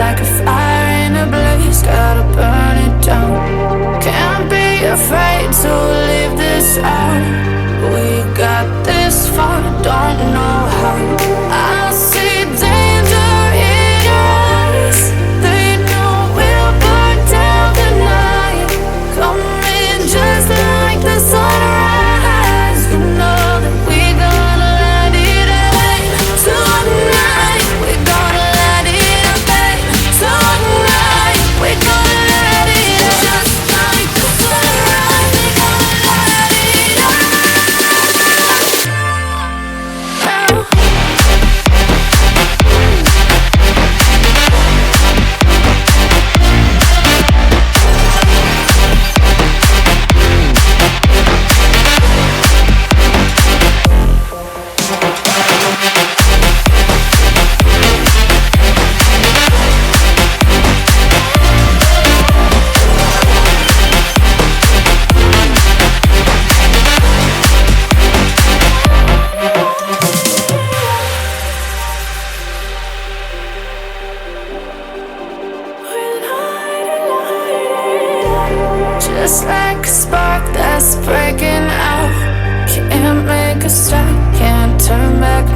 like a fire in a blaze, gotta burn it down. Can't be afraid to leave this out. We got this far, don't know how. I see danger in your eyes. They know we'll burn down the night. Coming just like the sunrise. You know that we gonna let it rain. Tonight we gonna let it rain. Tonight we gonna let it rain. Just like the sunrise, we gonna let it rain. Just like a spark that's breaking out. Can't make a stop, can't turn back